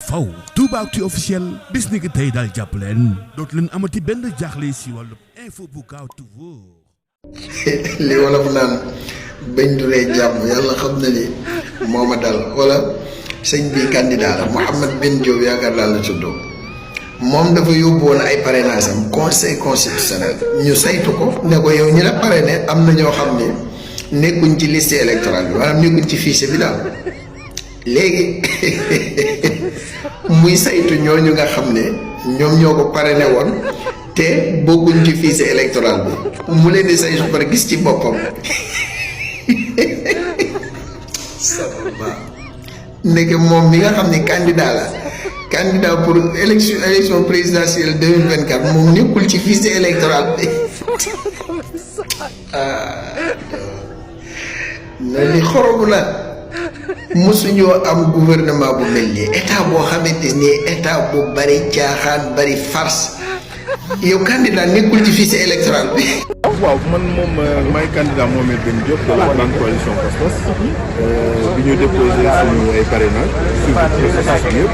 faw Toubactu officiel bis ni ki tey daal jàpp leen dootu leen amati benn jaaxle si wàllu info bu gaaw te wóor. li wolof naan bañ duree jàmm yàlla xam na ni moo ma dal wala sëñ bi candidat la Mouhamed Ben Diop yaakaar naa la tudd moom dafa yóbbu woon ay parrainage am conseil constitutionnel ñu saytu ko ne ko yow ñi la parrainé am na ñoo xam ne nekkuñ ci liste électorale bi maanaam nekkuñ ci fichier bi daal léegi muy saytu ñooñu nga xam ne ñoom ñoo ko parrainé woon te bokkuñ ci fichier électoral bi mu leen di saytu par gis ci boppam nekk moom mi nga xam ne candidat pour élection présidentielle 2024 moom nekkul ci fichier électoral bi na li xorobu la mosuñoo am gouvernement bu mel nii état boo xamante ni état bu bari caaxaan bari farce yow candidat nekkul ci fichier électoral bi. waaw man moom maay candidat Mouhamed Ben Diop de la grande coalition Pass bi ñu déposé suñu ay parrainage sur processus bi yëpp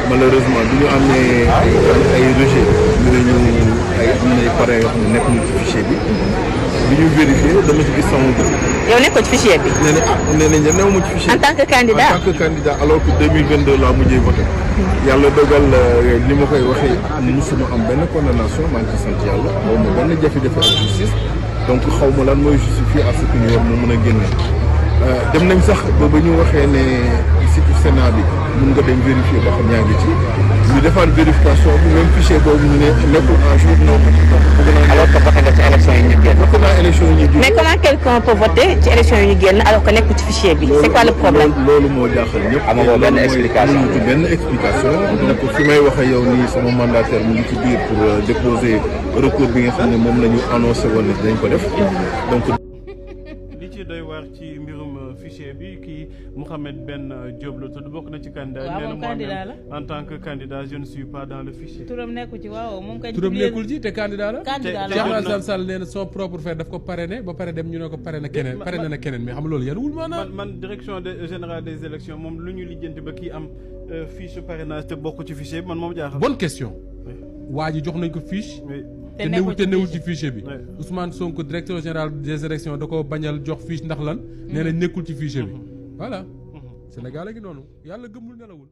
malheureusement bi ñu amee ay rejet ñu ne ñu ay am na ay parrain yoo xam ne nekkuñu ci fichier bi ñu vérifié dama ci gis sama dëkk. yow nekkoo ci fichier bi. nee nañ new ma ci fichier en tant que candidat en tant que candidat alors que 2022 laa mujjee voté. yàlla dogal li ma koy waxee musuma am benn condamnation maa ngi ci sant yàlla xaw ma benn jafe-jafe ak justice donc xaw ma lan mooy justifier à ce que ñu war ma mën a génne dem nañ sax ba ñu waxee ne site Sénat bi mun nga dem vérifier ba xam yaa ngi ci ñu defaat vérification bi même fichier boobu ñu ne nekkul en jour non. alors que voté nga ci élection yi ñu génn. voté naa élection yi ñu génn. mais comment quelqu'un peut voter ci élection yi ñu génn alors que nekkul ci fichier bi. c'est quoi le problème. loolu moo jaaxal ñëpp. amoo benn explication amuñu ci benn explication. donc fi may waxee yow nii sama mandataire mu ngi ci biir pour déposer recours bi nga xam ne moom la ñu annoncé woon ne dinañ ko def donc. li ci doy waar ci mbirum fichier bi kii Mouhamed Ben Diop la tudd bokk na ci candidat. waaw moom candidat la en tant que candidat je ne suis pas dans le fichier. turam nekku ci waaw moom kay. turam nekkul ci te candidat la. candidat la Thierno Alassane Sall nee na son propre frère daf ko parrainé ba pare dem ñu ne ko parrainé keneen parrainé na keneen mais xam nga loolu yan wul maanaam. man direction générale des élections moom lu ñu lijjanti ba kii am fiche parrainage te bokk ci fichier bi man moom jaaxal. bonne question. waa ji jox nañ ko fiche. te newul ci fichier bi. Ousmane Sonko directeur général des élections da ko bañal jox fiche ndax lan. nee na nekkul ci fichier bi. voilà Sénégal a ngi noonu yàlla gëmul nelawul.